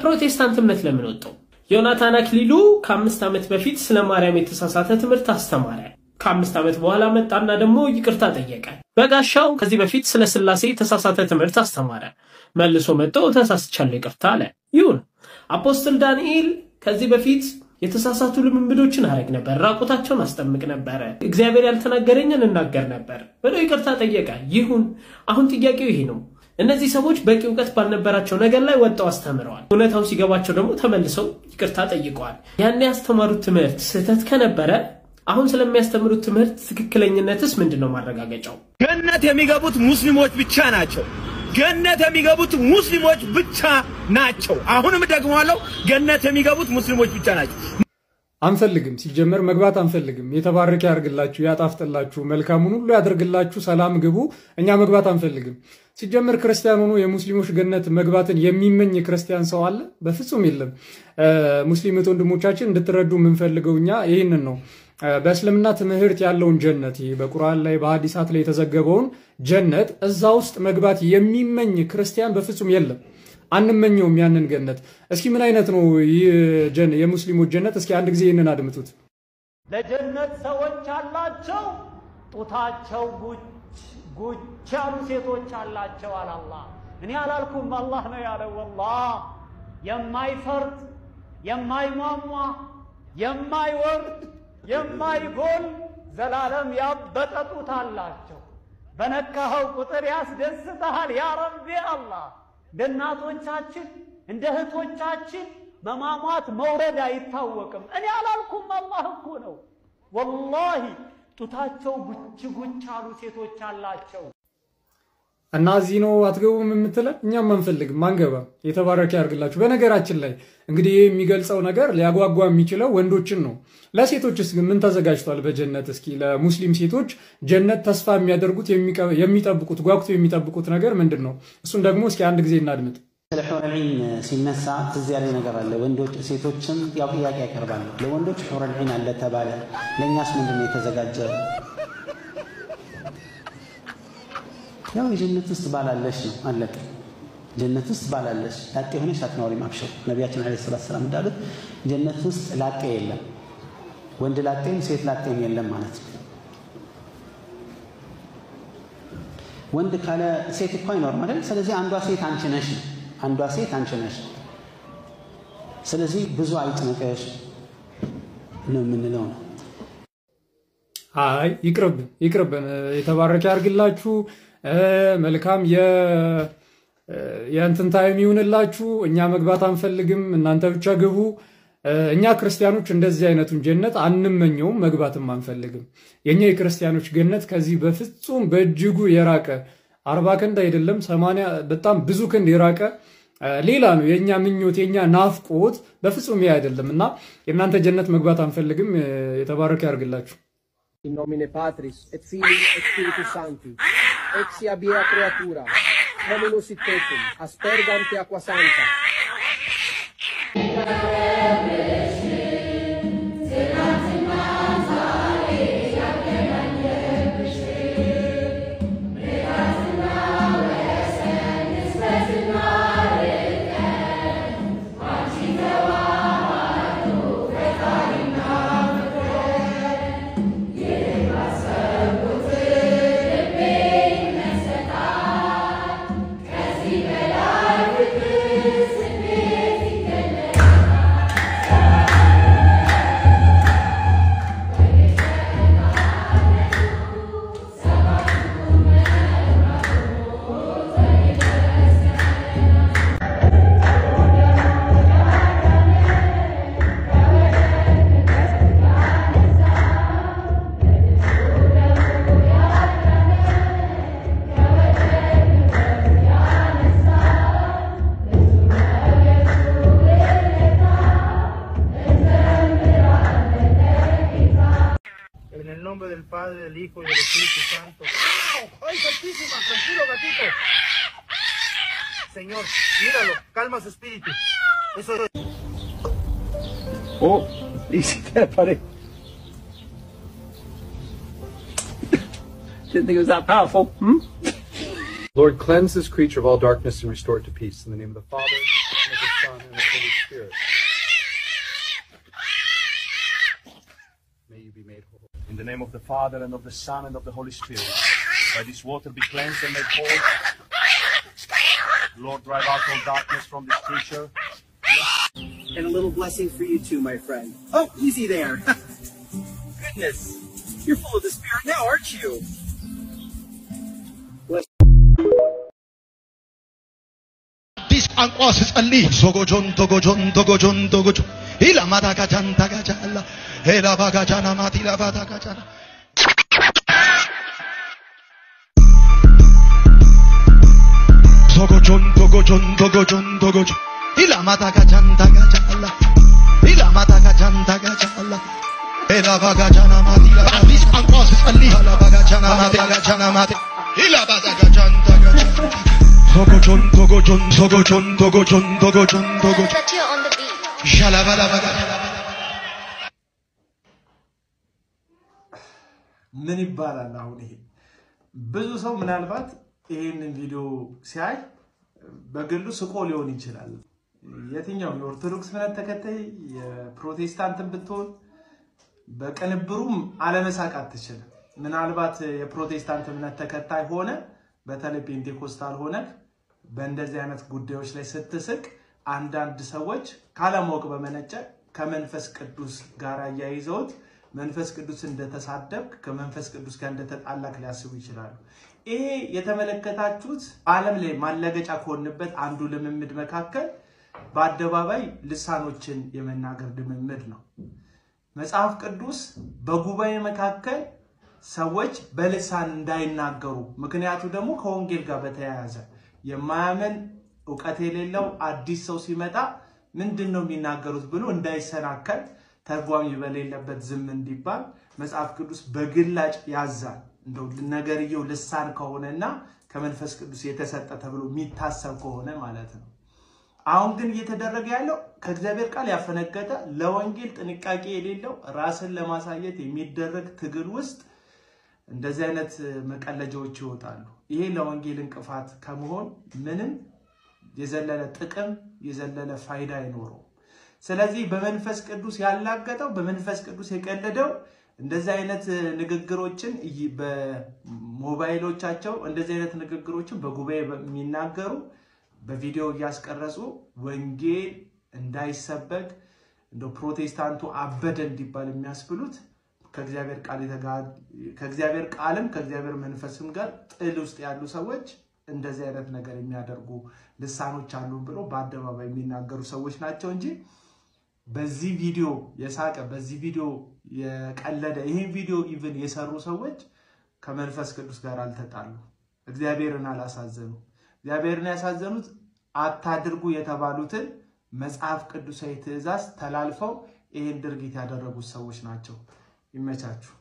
ፕሮቴስታንት እምነት ለምን ወጣው ዮናታን አክሊሉ ከ5 ዓመት በፊት ስለ ማርያም የተሳሳተ ትምህርት አስተማረ ከ5 ዓመት በኋላ መጣና ደግሞ ይቅርታ ጠየቀ በጋሻው ከዚህ በፊት ስለ ስላሴ የተሳሳተ ትምህርት አስተማረ መልሶ መጥቶ ተሳስቻለሁ ይቅርታ አለ ይሁን አፖስቶል ዳንኤል ከዚህ በፊት የተሳሳቱ ልምምዶችን አረግ ነበር ራቁታቸውን አስጠምቅ ነበር እግዚአብሔር ያልተናገረኝን እናገር ነበር ብሎ ይቅርታ ጠየቀ ይሁን አሁን ጥያቄው ይሄ ነው እነዚህ ሰዎች በቂ ዕውቀት ባልነበራቸው ነገር ላይ ወጣው አስተምረዋል እውነታው ሲገባቸው ደግሞ ተመልሰው ይቅርታ ጠይቀዋል ያን ያስተማሩት ትምህርት ስህተት ከነበረ አሁን ስለሚያስተምሩት ትምህርት ትክክለኛነትስ ምንድነው ማረጋገጫው ገነት የሚገቡት ሙስሊሞች ብቻ ናቸው ገነት የሚገቡት ሙስሊሞች ብቻ ናቸው አሁንም ደግሞአለው ገነት የሚገቡት ሙስሊሞች ብቻ ናቸው አንፈልግም ሲጀመር መግባት አንፈልግም የተባረከ ያርግላችሁ ያጣፍጥላችሁ መልካሙን ሁሉ ያድርግላችሁ ሰላም ግቡ እኛ መግባት አንፈልግም ሲጀመር ክርስቲያን ሆኖ የሙስሊሞች ገነት መግባትን የሚመኝ ክርስቲያን ሰው አለ በፍጹም የለም ሙስሊም ወንድሞቻችን እንድትረዱ ምንፈልገውኛ ይሄንን ነው በእስልምና ትምህርት ያለውን ጀነት በቁርአን ላይ በሐዲሳት ላይ የተዘገበውን ጀነት እዛ ውስጥ መግባት የሚመኝ ክርስቲያን በፍጹም የለም አንመኘውም ያንን ገነት እስኪ ምን አይነት ነው የሙስሊሞች ጀነት እስኪ አንድ ጊዜ ይሄንን አድምጡት ለጀነት ሰዎች አላቸው ጡታቸው ጉቻሉ ሴቶች አላቸው አላህ እኔ አላልኩም አላህ ነው ያለው والله የማይፈርድ የማይሟሟ የማይወርድ የማይጎል ዘላለም ያበጠጡት አላቸው በነካው ቁጥር ያስደስታል ያ ረቢ አላህ ደናቶቻችን እንደ እህቶቻችን መማማት መውረድ አይታወቅም እኔ አላልኩም አላህ እኮ ነው والله ጡታቸው ጉች አሉ ሴቶች አላቸው እና ዚኖ አትገቡም የምትለን እኛም አንፈልግም ማንገባ የተባረከ ያርግላችሁ በነገራችን ላይ እንግዲህ የሚገልጸው ነገር ሊያጓጓ የሚችለው ወንዶችን ነው ለሴቶችስ ምን ተዘጋጅቷል በጀነት እስኪ ለሙስሊም ሴቶች ጀነት ተስፋ የሚያደርጉት የሚጠብቁት ጓጉቶ የሚጠብቁት ነገር ምንድነው እሱን ደግሞ እስኪ አንድ ጊዜ እናድምጥ ለሑር ዒን ሲነሳ ትዚያለ ነገር አለ ወንዶች ሴቶችም ያው ጥያቄ ያቀርባሉ ለወንዶች ሑር ዒን አለ ተባለ ለኛስ ምንድነው የተዘጋጀው ያው የጀነት ውስጥ ባላለሽ ነው አለቀ ጀነት ውስጥ ባላለሽ ላጤ ሆነሽ አትኖሪም አብሽር ነብያችን አለይሂ ሰላም እንዳሉት ጀነት ውስጥ ላጤ የለም ወንድ ላጤም ሴት ላጤም የለም ማለት ነው ወንድ ካለ ሴት እኮ አይኖርም አይደል ስለዚህ አንዷ ሴት አንቺ ነሽ ስለዚህ ብዙ አይጥነቀሽ ነው የምንለው አይ ይቅርብን የተባረከ ያርግላችሁ መልካም የእንትን ታይም ይሁንላችሁ እኛ መግባት አንፈልግም እናንተ ብቻ ግቡ እኛ ክርስቲያኖች እንደዚህ አይነቱን ጀነት አንመኘውም መግባትም አንፈልግም የኛ የክርስቲያኖች ገነት ከዚህ በፍጹም በእጅጉ የራቀ 40 ክንድ አይደለም 80 በጣም ብዙ ክንድ የራቀ ሌላ ነው የኛ ምኞት የኛ ናፍቆት በፍጹም ይሄ አይደለምና የናንተ ጀነት መግባት አንፈልግም የተባረከ ያርግላችሁ In nomine Patris et Filii et Spiritus Sancti ex creatura hominus sic tecum aspergante aqua santa del Padre, del Hijo y del Espíritu Santo. ¡Ay, santísima! Tranquilo, gatito. Señor, míralo, calma su espíritu. Eso es. Oh, y si te paré. Didn't think it was that powerful. Lord, cleanse this creature of all darkness and restore it to peace. In the name of the Father, and of the Son, and of the the name of the Father, and of the Son, and of the Holy Spirit. By this water be cleansed and made whole. Lord, drive out all darkness from this creature. And a little blessing for you too, my friend. Oh, easy there. Goodness, you're full of the Spirit now, aren't you? This anqwas ጸልይ ሶጎጆን ቶጎጆን ቶጎጆን ቶጎጆ ኢላማታ ካቻንታ ካቻላ ሄላባ ካቻና ማቲላ ባታ ካቻና ሶጎጆን ቶጎጆን ቶጎጆን ቶጎጆ ኢላማታ ካቻንታ ካቻላ ኢላማታ ካቻንታ ካቻላ ሄላባ ካቻና ማቲላ this anqwas ጸልይ ሄላባ ካቻና ማቲላ ካቻና ማቲ ኢላባታ ካቻንታ ካቻላ Togojon, togojon, togojon, togojon, togojon, togojon. Satya on the beat. Shalabalabaga. ምን ይባላል አሁን ይሄ ብዙ ሰው ምናልባት ይሄንን ቪዲዮ ሲያይ በግሉ ስቆ ሊሆን ይችላል የትኛው የኦርቶዶክስ እምነት ተከታይ የፕሮቴስታንትን ብትሆን በቀንብሩም አለመሳቃት ትችላል ምናልባት የፕሮቴስታንት እምነት ተከታይ ሆነ በተለይ ፔንቴኮስታል ሆነ በእንደዚህ አይነት ጉዳዮች ላይ ስትስቅ አንዳንድ ሰዎች ካለማወቅ በመነጨ ከመንፈስ ቅዱስ ጋር ያያይዘውት መንፈስ ቅዱስ እንደተሳደብክ ከመንፈስ ቅዱስ ጋር እንደተጣላክ ሊያስቡ ይችላሉ ይሄ የተመለከታችሁት ዓለም ላይ ማለገጫ ከሆነበት አንዱ ልምምድ መካከል በአደባባይ ልሳኖችን የመናገር ልምምድ ነው መጽሐፍ ቅዱስ በጉባኤ መካከል ሰዎች በልሳን እንዳይናገሩ ምክንያቱ ደግሞ ከወንጌል ጋር በተያያዘ የማያመን ዕውቀት የሌለው አዲስ ሰው ሲመጣ ምንድነው የሚናገሩት ብሎ እንዳይሰናከል ተርጓሚ በሌለበት ዝም እንዲባል መጽሐፍ ቅዱስ በግላጭ ያዛል እንደው ነገርየው ልሳን ከሆነና ከመንፈስ ቅዱስ የተሰጠ ተብሎ የሚታሰብ ከሆነ ማለት ነው አሁን ግን እየተደረገ ያለው ከእግዚአብሔር ቃል ያፈነገጠ ለወንጌል ጥንቃቄ የሌለው ራስን ለማሳየት የሚደረግ ትግል ውስጥ እንደዚህ አይነት መቀለጃዎች ይወጣሉ ይሄ ለወንጌል እንቅፋት ከመሆን ምንም የዘለለ ጥቅም የዘለለ ፋይዳ አይኖረው ስለዚህ በመንፈስ ቅዱስ ያላገጠው በመንፈስ ቅዱስ የቀለደው እንደዚህ አይነት ንግግሮችን በሞባይሎቻቸው እንደዚህ አይነት ንግግሮችን በጉባኤ የሚናገሩ በቪዲዮ ያስቀረጹ ወንጌል እንዳይሰበክ እንደ ፕሮቴስታንቱ አበደ እንዲባል የሚያስብሉት ከእግዚአብሔር ቃልም ከእግዚአብሔር መንፈስም ጋር ጥል ውስጥ ያሉ ሰዎች እንደዚህ አይነት ነገር የሚያደርጉ ልሳኖች አሉ ብሎ በአደባባይ የሚናገሩ ሰዎች ናቸው እንጂ በዚህ ቪዲዮ የሳቀ በዚህ ቪዲዮ የቀለደ ይሄን ቪዲዮ ኢቭን የሰሩ ሰዎች ከመንፈስ ቅዱስ ጋር አልተጣሉ እግዚአብሔርን አላሳዘኑ እግዚአብሔርን ያሳዘኑት አታድርጉ የተባሉትን መጽሐፍ ቅዱሳዊ ትእዛዝ ተላልፈው ይሄን ድርጊት ያደረጉ ሰዎች ናቸው ይመቻችሁ